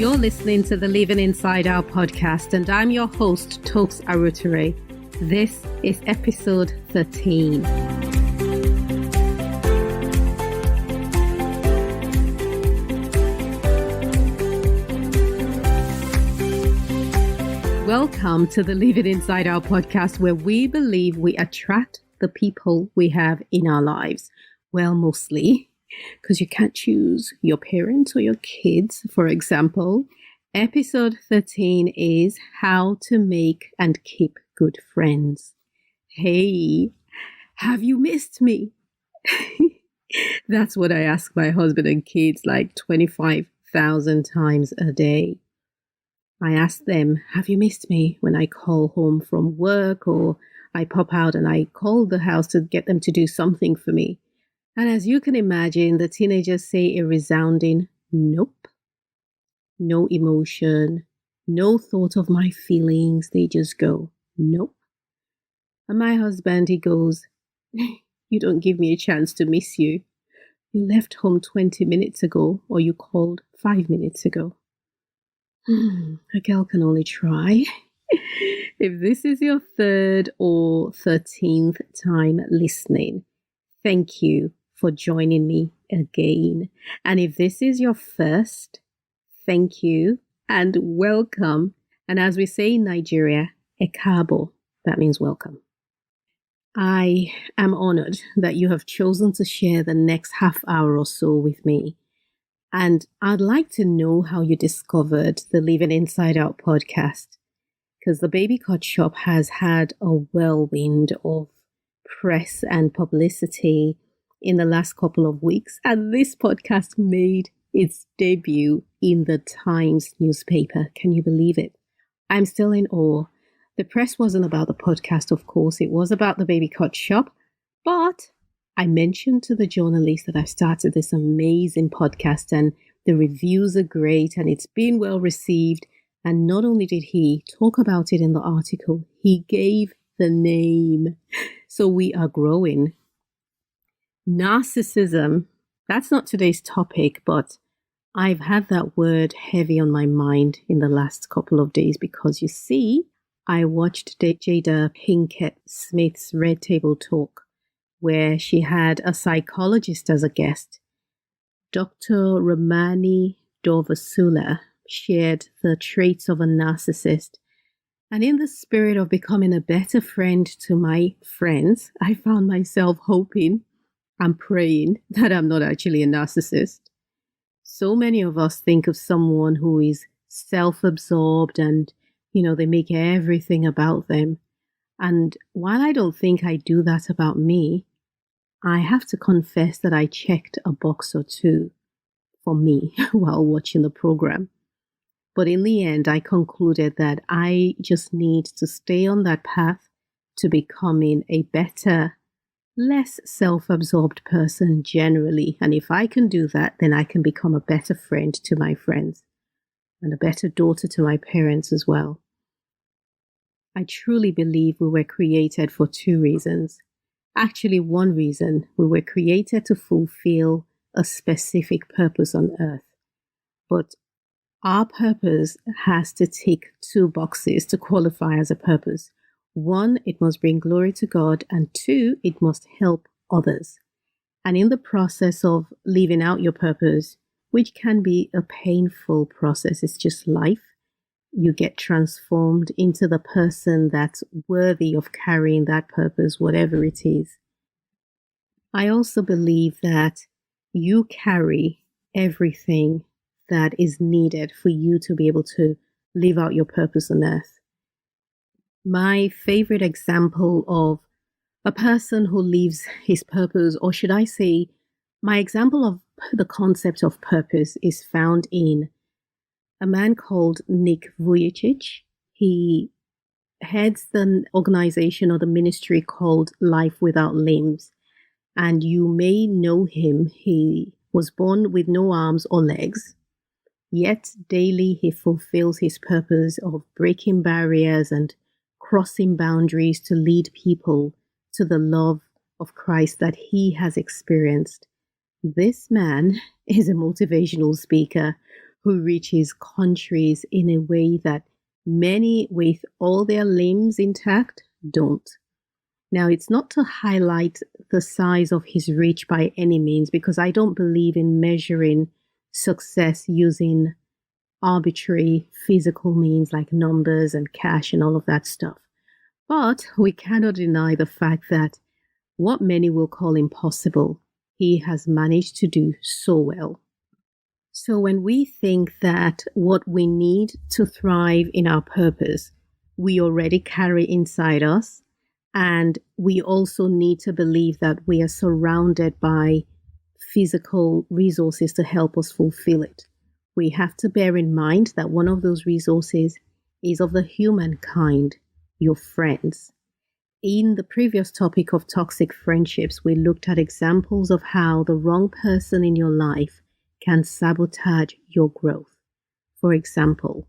You're listening to the Living Inside Our podcast, and I'm your host, Tokes Arutere. This is episode 13. Welcome to the Living Inside Our podcast, where we believe we attract the people we have in our lives. Well, mostly, because you can't choose your parents or your kids, for example. Episode 13 is how to make and keep good friends. Hey, have you missed me? That's what I ask my husband and kids like 25,000 times a day. I ask them, have you missed me, when I call home from work or I pop out and I call the house to get them to do something for me. And as you can imagine, the teenagers say a resounding nope. No emotion, no thought of my feelings. They just go, nope. And my husband, he goes, you don't give me a chance to miss you. You left home 20 minutes ago, or you called 5 minutes ago. A girl can only try. If this is your 3rd or 13th time listening, thank you for joining me again. And if this is your first, thank you and welcome. And as we say in Nigeria, ekabo, that means welcome. I am honored that you have chosen to share the next half hour or so with me. And I'd like to know how you discovered the Living Inside Out podcast, because the Baby Cut Shop has had a whirlwind of press and publicity in the last couple of weeks. And this podcast made its debut in the Times newspaper. Can you believe it? I'm still in awe. The press wasn't about the podcast, of course. It was about the Baby Cut Shop. But I mentioned to the journalist that I've started this amazing podcast and the reviews are great and it's been well received. And not only did he talk about it in the article, he gave the name. So we are growing. Narcissism, that's not today's topic, but I've had that word heavy on my mind in the last couple of days because you see, I watched Jada Pinkett Smith's Red Table Talk, where she had a psychologist as a guest. Dr Ramani Durvasula shared the traits of a narcissist. And in the spirit of becoming a better friend to my friends, I found myself hoping and praying that I'm not actually a narcissist. So many of us think of someone who is self-absorbed and, they make everything about them. And while I don't think I do that about me, I have to confess that I checked a box or two for me while watching the program. But in the end, I concluded that I just need to stay on that path to becoming a better, less self-absorbed person generally. And if I can do that, then I can become a better friend to my friends and a better daughter to my parents as well. I truly believe we were created for 2 reasons. Actually, one reason: we were created to fulfill a specific purpose on earth. But our purpose has to tick 2 boxes to qualify as a purpose. 1, it must bring glory to God, and 2, it must help others. And in the process of living out your purpose, which can be a painful process, it's just life, you get transformed into the person that's worthy of carrying that purpose, whatever it is. I also believe that you carry everything that is needed for you to be able to live out your purpose on earth. My favorite example of a person who lives his purpose, or should I say, my example of the concept of purpose is found in a man called Nick Vujicic. He heads the organization or the ministry called Life Without Limbs. And you may know him. He was born with no arms or legs. Yet daily he fulfills his purpose of breaking barriers and crossing boundaries to lead people to the love of Christ that he has experienced. This man is a motivational speaker who reaches countries in a way that many with all their limbs intact don't. Now, it's not to highlight the size of his reach by any means, because I don't believe in measuring success using arbitrary physical means like numbers and cash and all of that stuff. But we cannot deny the fact that what many will call impossible, he has managed to do so well. So when we think that what we need to thrive in our purpose, we already carry inside us, and we also need to believe that we are surrounded by physical resources to help us fulfill it, we have to bear in mind that one of those resources is of the human kind, your friends. In the previous topic of toxic friendships, we looked at examples of how the wrong person in your life can sabotage your growth. For example,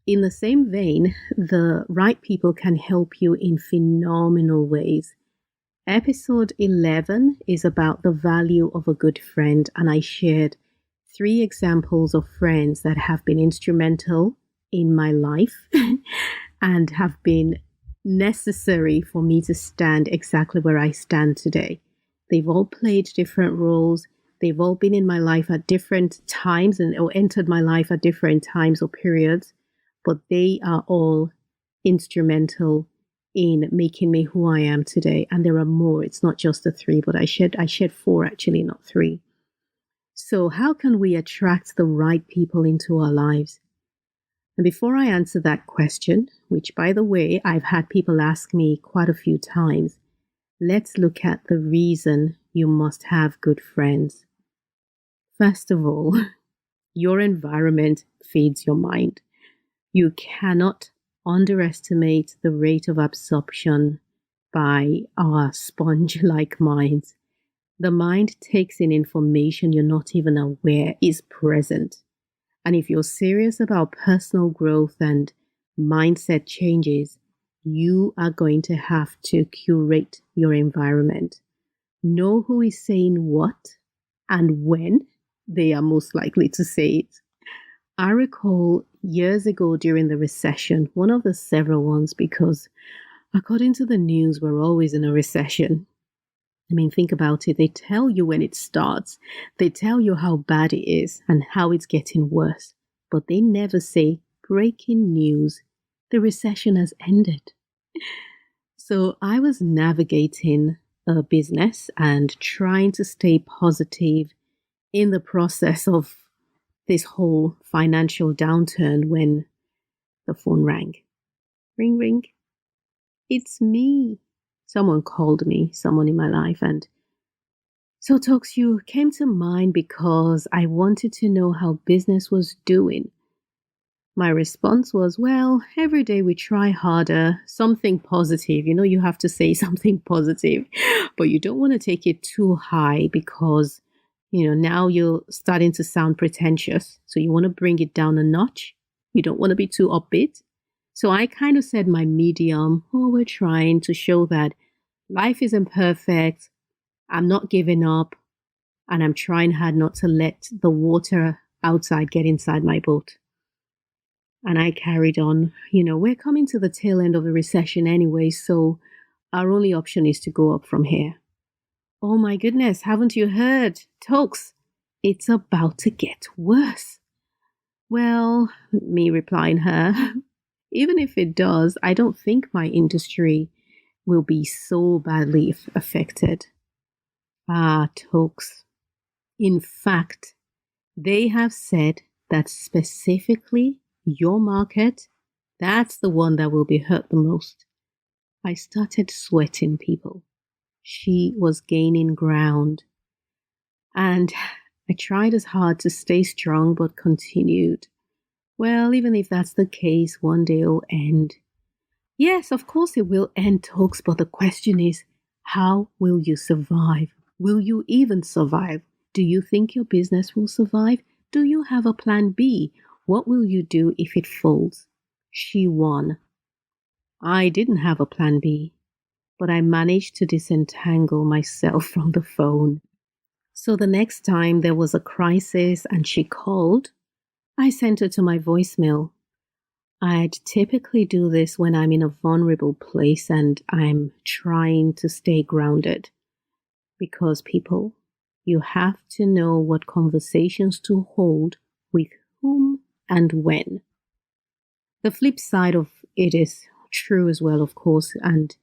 in the same vein, the right people can help you in phenomenal ways. Episode 11 is about the value of a good friend, and I shared 3 examples of friends that have been instrumental in my life and have been necessary for me to stand exactly where I stand today. They've all played different roles. They've all been in my life at different times or entered my life at different times or periods, but they are all instrumental in making me who I am today. And there are more. It's not just the 3, but I shared 4 actually, not 3. So how can we attract the right people into our lives? And before I answer that question, which by the way, I've had people ask me quite a few times, let's look at the reason you must have good friends. First of all, your environment feeds your mind. You cannot underestimate the rate of absorption by our sponge-like minds. The mind takes in information you're not even aware is present. And if you're serious about personal growth and mindset changes, you are going to have to curate your environment. Know who is saying what and when they are most likely to say it. I recall years ago during the recession, one of the several ones, because according to the news, we're always in a recession. I mean, think about it. They tell you when it starts. They tell you how bad it is and how it's getting worse. But they never say, breaking news, the recession has ended. So I was navigating a business and trying to stay positive in the process of this whole financial downturn when the phone rang. Ring, ring. It's me. Someone called me, someone in my life. And so, Talks, you came to mind because I wanted to know how business was doing. My response was, well, every day we try harder, something positive. You know, you have to say something positive, but you don't want to take it too high because, you know, now you're starting to sound pretentious. So you want to bring it down a notch. You don't want to be too upbeat. So I kind of said my medium, we're trying to show that life isn't perfect. I'm not giving up, and I'm trying hard not to let the water outside get inside my boat. And I carried on, we're coming to the tail end of the recession anyway, so our only option is to go up from here. Oh my goodness, haven't you heard? Tokes, it's about to get worse. Well, me replying her, even if it does, I don't think my industry will be so badly affected. Ah, Tokes. In fact, they have said that specifically your market, that's the one that will be hurt the most. I started sweating, people. She was gaining ground. And I tried as hard to stay strong, but continued. Well, even if that's the case, one day it'll end. Yes, of course it will end, Tokes, but the question is, how will you survive? Will you even survive? Do you think your business will survive? Do you have a plan B? What will you do if it folds? She won. I didn't have a plan B, but I managed to disentangle myself from the phone. So the next time there was a crisis and she called, I sent her to my voicemail. I'd typically do this when I'm in a vulnerable place and I'm trying to stay grounded. Because people, you have to know what conversations to hold with whom and when. The flip side of it is true as well, of course. And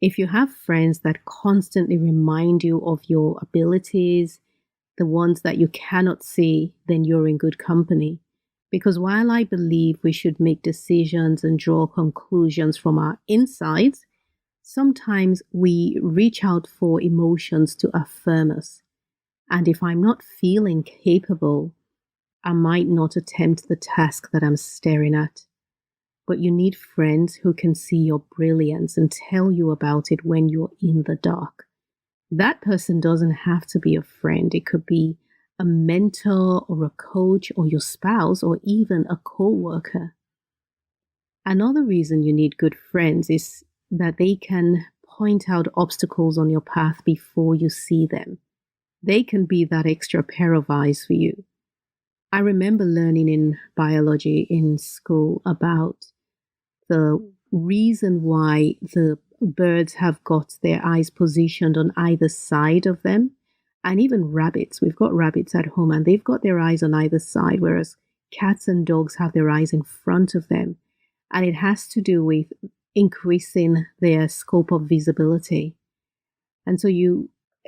if you have friends that constantly remind you of your abilities, the ones that you cannot see, then you're in good company. Because while I believe we should make decisions and draw conclusions from our insides, sometimes we reach out for emotions to affirm us. And if I'm not feeling capable, I might not attempt the task that I'm staring at. But you need friends who can see your brilliance and tell you about it when you're in the dark. That person doesn't have to be a friend. It could be a mentor or a coach or your spouse or even a co-worker. Another reason you need good friends is that they can point out obstacles on your path before you see them. They can be that extra pair of eyes for you. I remember learning in biology in school about the reason why the birds have got their eyes positioned on either side of them. And even rabbits, we've got rabbits at home and they've got their eyes on either side, whereas cats and dogs have their eyes in front of them. And it has to do with increasing their scope of visibility. And so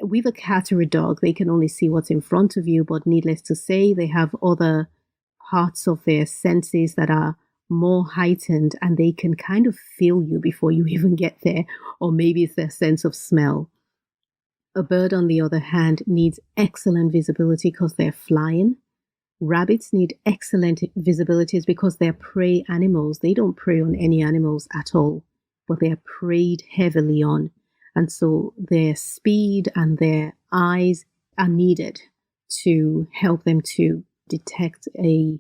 with a cat or a dog, they can only see what's in front of you, but needless to say, they have other parts of their senses that are more heightened and they can kind of feel you before you even get there, or maybe it's their sense of smell. A bird, on the other hand, needs excellent visibility because they're flying. Rabbits need excellent visibilities because they're prey animals. They don't prey on any animals at all, but they're preyed heavily on. And so their speed and their eyes are needed to help them to detect a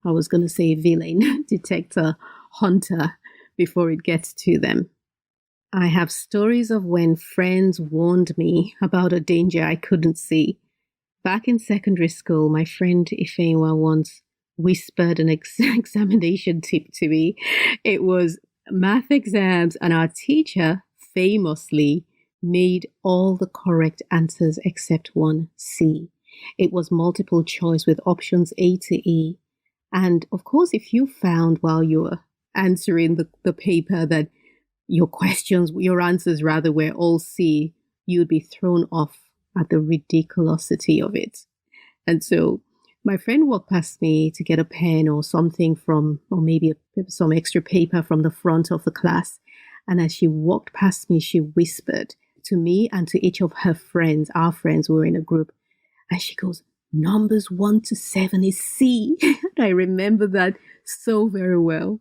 villain, detect a hunter before it gets to them. I have stories of when friends warned me about a danger I couldn't see. Back in secondary school, my friend Ifeanyi once whispered an examination tip to me. It was math exams, and our teacher famously made all the correct answers except one, C. It was multiple choice with options A to E. And of course, if you found while you were answering the paper that your answers rather were all C, you'd be thrown off at the ridiculosity of it. And so my friend walked past me to get a pen or something or maybe some extra paper from the front of the class. And as she walked past me, she whispered to me and to each of her friends, our friends who were in a group, and she goes, "Numbers 1 to 7 is C." I remember that so very well.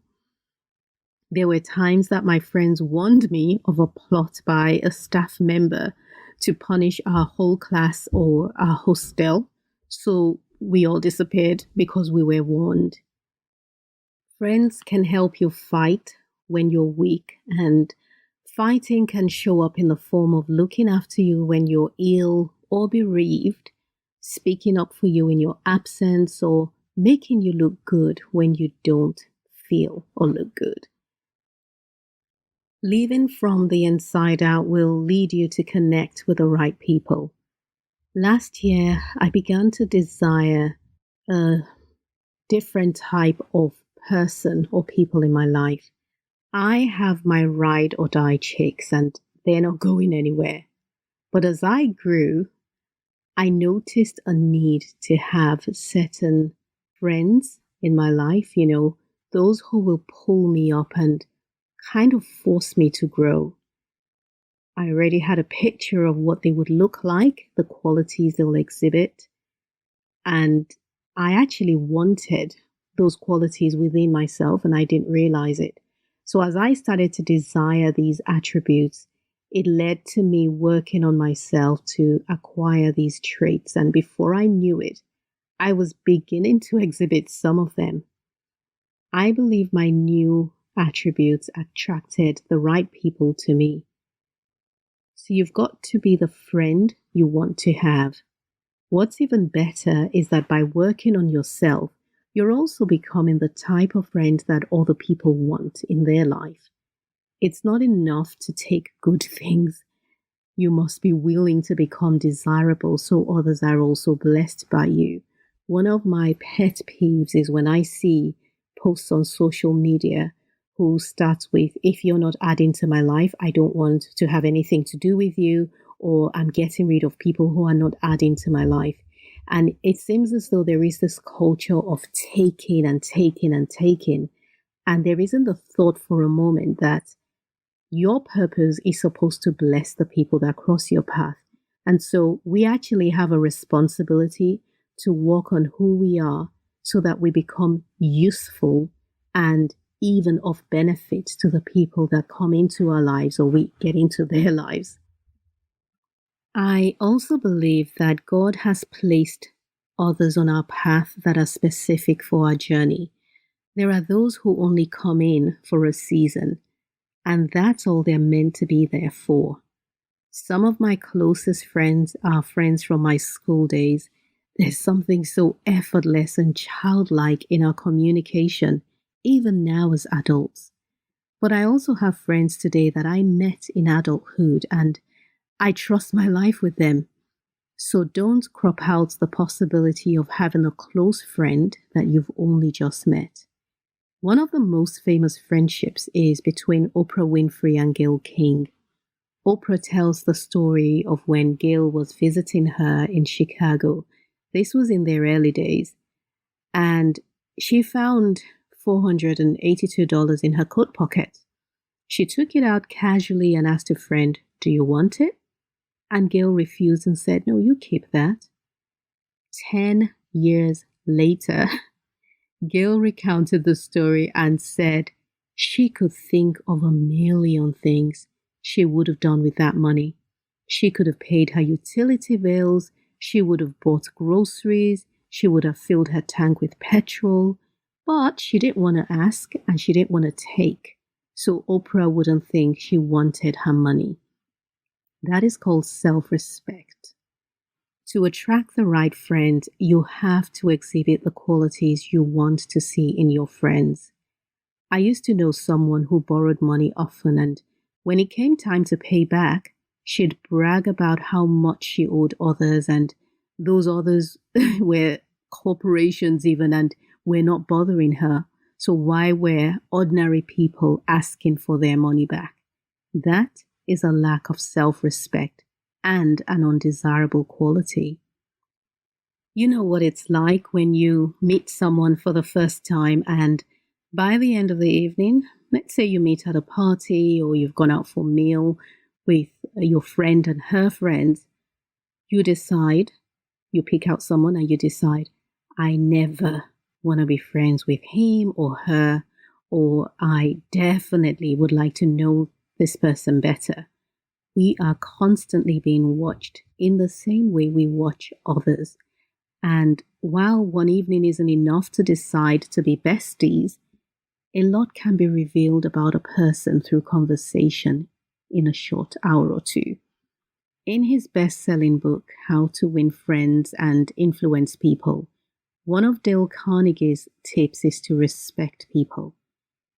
There were times that my friends warned me of a plot by a staff member to punish our whole class or our hostel, so we all disappeared because we were warned. Friends can help you fight when you're weak, and fighting can show up in the form of looking after you when you're ill or bereaved, speaking up for you in your absence, or making you look good when you don't feel or look good. Living from the inside out will lead you to connect with the right people. Last year, I began to desire a different type of person or people in my life. I have my ride or die chicks and they're not going anywhere. But as I grew, I noticed a need to have certain friends in my life, those who will pull me up and kind of force me to grow. I already had a picture of what they would look like, the qualities they'll exhibit, and I actually wanted those qualities within myself and I didn't realize it. So as I started to desire these attributes, it led to me working on myself to acquire these traits, and before I knew it, I was beginning to exhibit some of them. I believe my new attributes attracted the right people to me. So you've got to be the friend you want to have. What's even better is that by working on yourself, you're also becoming the type of friend that other people want in their life. It's not enough to take good things. You must be willing to become desirable so others are also blessed by you. One of my pet peeves is when I see posts on social media who starts with, if you're not adding to my life, I don't want to have anything to do with you, or I'm getting rid of people who are not adding to my life. And it seems as though there is this culture of taking and taking and taking. And there isn't the thought for a moment that your purpose is supposed to bless the people that cross your path. And so we actually have a responsibility to work on who we are so that we become useful and even of benefit to the people that come into our lives or we get into their lives. I also believe that God has placed others on our path that are specific for our journey. There are those who only come in for a season, and that's all they're meant to be there for. Some of my closest friends are friends from my school days. There's something so effortless and childlike in our communication, even now as adults. But I also have friends today that I met in adulthood, and I trust my life with them. So don't crop out the possibility of having a close friend that you've only just met. One of the most famous friendships is between Oprah Winfrey and Gayle King. Oprah tells the story of when Gayle was visiting her in Chicago. This was in their early days. And she found $482 in her coat pocket. She took it out casually and asked a friend, "Do you want it?" And Gayle refused and said, "No, you keep that." 10 years later, Gayle recounted the story and said she could think of a million things she would have done with that money. She could have paid her utility bills, she would have bought groceries, she would have filled her tank with petrol, but she didn't want to ask and she didn't want to take, so Oprah wouldn't think she wanted her money. That is called self-respect. To attract the right friend, you have to exhibit the qualities you want to see in your friends. I used to know someone who borrowed money often, and when it came time to pay back, she'd brag about how much she owed others, and those others were corporations even, and were not bothering her. So why were ordinary people asking for their money back? That is a lack of self-respect and an undesirable quality. You know what it's like when you meet someone for the first time, and by the end of the evening, let's say you meet at a party or you've gone out for a meal with your friend and her friends, you pick out someone and you decide, I never want to be friends with him or her, or I definitely would like to know this person better. We are constantly being watched in the same way we watch others. And while one evening isn't enough to decide to be besties, a lot can be revealed about a person through conversation in a short hour or two. In his best-selling book, How to Win Friends and Influence People, one of Dale Carnegie's tips is to respect people.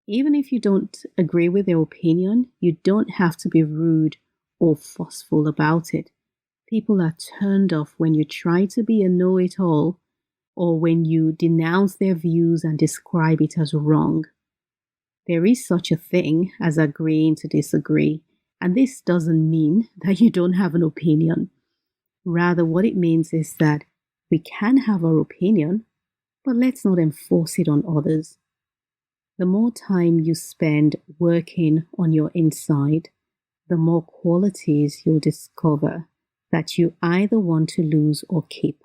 Even if you don't agree with their opinion, you don't have to be rude or forceful about it. People are turned off when you try to be a know-it-all or when you denounce their views and describe it as wrong. There is such a thing as agreeing to disagree, and this doesn't mean that you don't have an opinion. Rather, what it means is that we can have our opinion, but let's not enforce it on others. The more time you spend working on your inside, the more qualities you'll discover that you either want to lose or keep.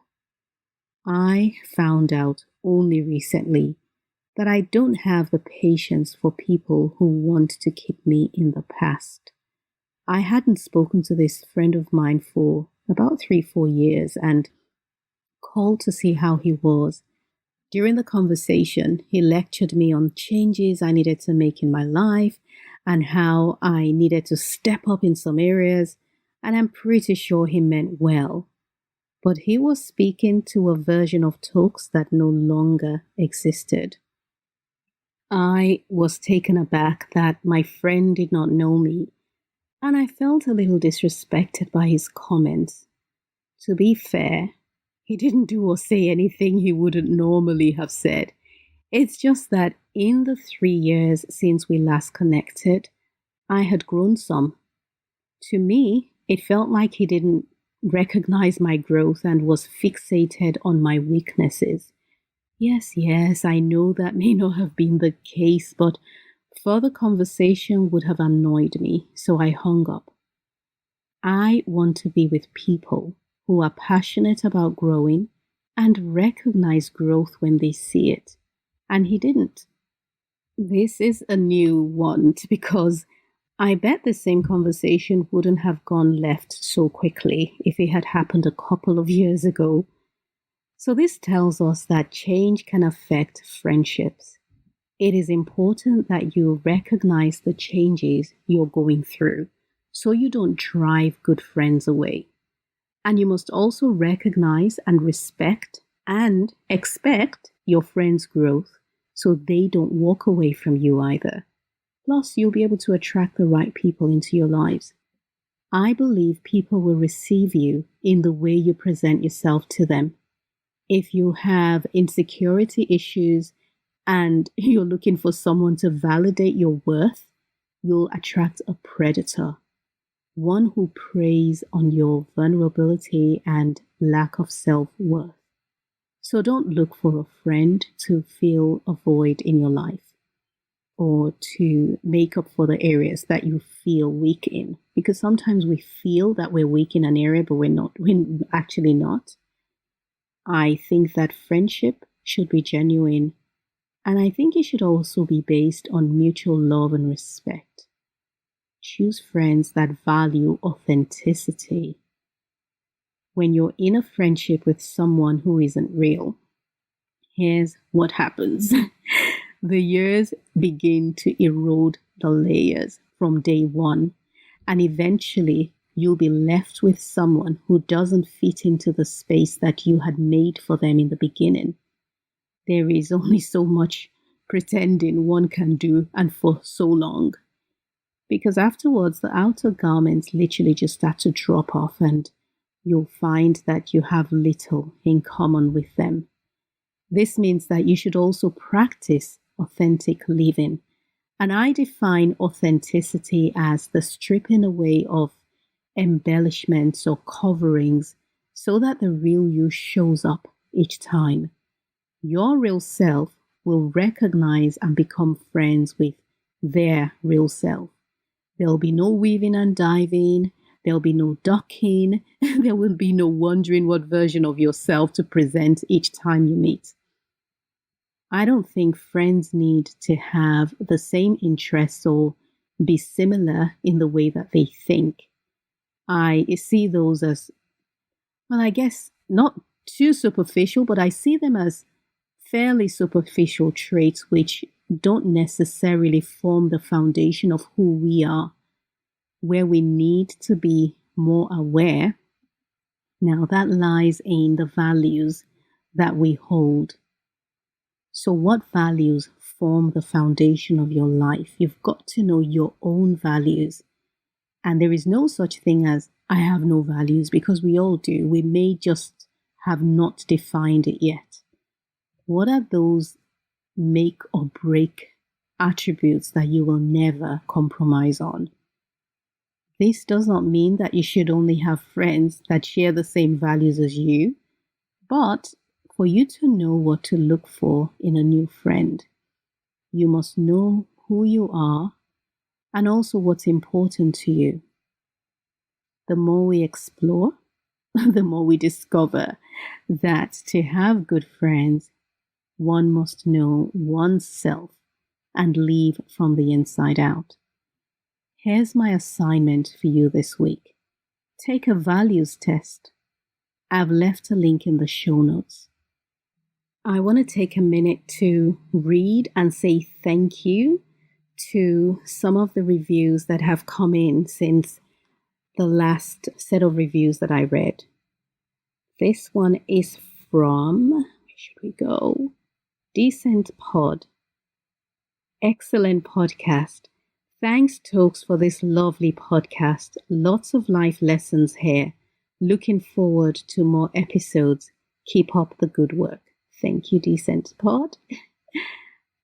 I found out only recently that I don't have the patience for people who want to keep me in the past. I hadn't spoken to this friend of mine for about 3-4 years and called to see how he was. During the conversation, he lectured me on changes I needed to make in my life and how I needed to step up in some areas, and I'm pretty sure he meant well. but he was speaking to a version of Tokes that no longer existed. I was taken aback that my friend did not know me, and I felt a little disrespected by his comments. To be fair, he didn't do or say anything he wouldn't normally have said. It's just that in the 3 years since we last connected, I had grown some. To me, it felt like he didn't recognize my growth and was fixated on my weaknesses. Yes, I know that may not have been the case, but further conversation would have annoyed me, so I hung up. I want to be with people who are passionate about growing and recognize growth when they see it. And he didn't. This is a new one because I bet the same conversation wouldn't have gone left so quickly if it had happened a couple of years ago. So this tells us that change can affect friendships. It is important that you recognize the changes you're going through so you don't drive good friends away. And you must also recognize and respect and expect your friends' growth so they don't walk away from you either. Plus, you'll be able to attract the right people into your lives. I believe people will receive you in the way you present yourself to them. If you have insecurity issues and you're looking for someone to validate your worth, you'll attract a predator, one who preys on your vulnerability and lack of self-worth. So don't look for a friend to fill a void in your life or to make up for the areas that you feel weak in. Because sometimes we feel that we're weak in an area, but we're actually not. I think that friendship should be genuine, and I think it should also be based on mutual love and respect. Choose friends that value authenticity. When you're in a friendship with someone who isn't real, here's what happens. The years begin to erode the layers from day one, and eventually you'll be left with someone who doesn't fit into the space that you had made for them in the beginning. There is only so much pretending one can do, and for so long. Because afterwards, the outer garments literally just start to drop off, and you'll find that you have little in common with them. This means that you should also practice authentic living. And I define authenticity as the stripping away of embellishments or coverings so that the real you shows up each time. Your real self will recognize and become friends with their real self. There'll be no weaving and diving. There'll be no ducking. There will be no wondering what version of yourself to present each time you meet. I don't think friends need to have the same interests or be similar in the way that they think. I see those as, well, I guess not too superficial, but I see them as fairly superficial traits which don't necessarily form the foundation of who we are. Where we need to be more aware, now that lies in the values that we hold. So what values form the foundation of your life? You've got to know your own values. And there is no such thing as, I have no values, because we all do. We may just have not defined it yet. What are those make or break attributes that you will never compromise on? This does not mean that you should only have friends that share the same values as you, but for you to know what to look for in a new friend, you must know who you are and also what's important to you. The more we explore, the more we discover that to have good friends, one must know oneself and live from the inside out. Here's my assignment for you this week. Take a values test. I've left a link in the show notes. I want to take a minute to read and say thank you to some of the reviews that have come in since the last set of reviews that I read. This one is from, where should we go? Decent Pod. Excellent podcast. Thanks, Tokes, for this lovely podcast. Lots of life lessons here. Looking forward to more episodes. Keep up the good work. Thank you, Decent Pod.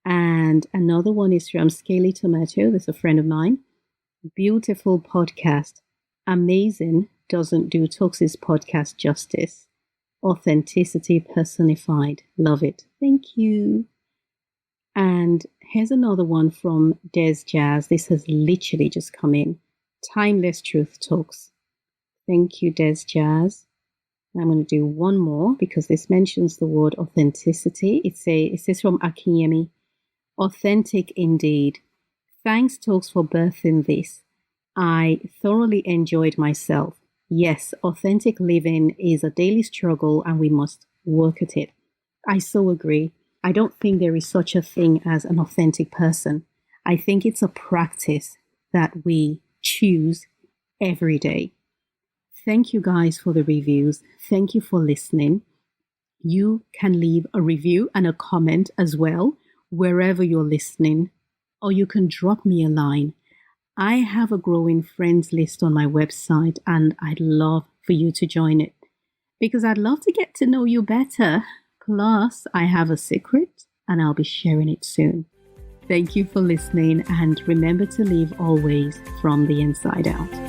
And another one is from Scaly Tomato. That's a friend of mine. Beautiful podcast. Amazing. Doesn't do Tokes' podcast justice. Authenticity personified. Love it. Thank you. And here's another one from Des Jazz. This has literally just come in. Timeless Truth Talks. Thank you, Des Jazz. I'm going to do one more because this mentions the word authenticity. It says from Akinyemi. Authentic indeed. Thanks, Talks, for birthing this. I thoroughly enjoyed myself. Yes, authentic living is a daily struggle and we must work at it. I so agree. I don't think there is such a thing as an authentic person. I think it's a practice that we choose every day. Thank you guys for the reviews. Thank you for listening. You can leave a review and a comment as well, wherever you're listening, or you can drop me a line. I have a growing friends list on my website and I'd love for you to join it because I'd love to get to know you better. Plus, I have a secret and I'll be sharing it soon. Thank you for listening and remember to live always from the inside out.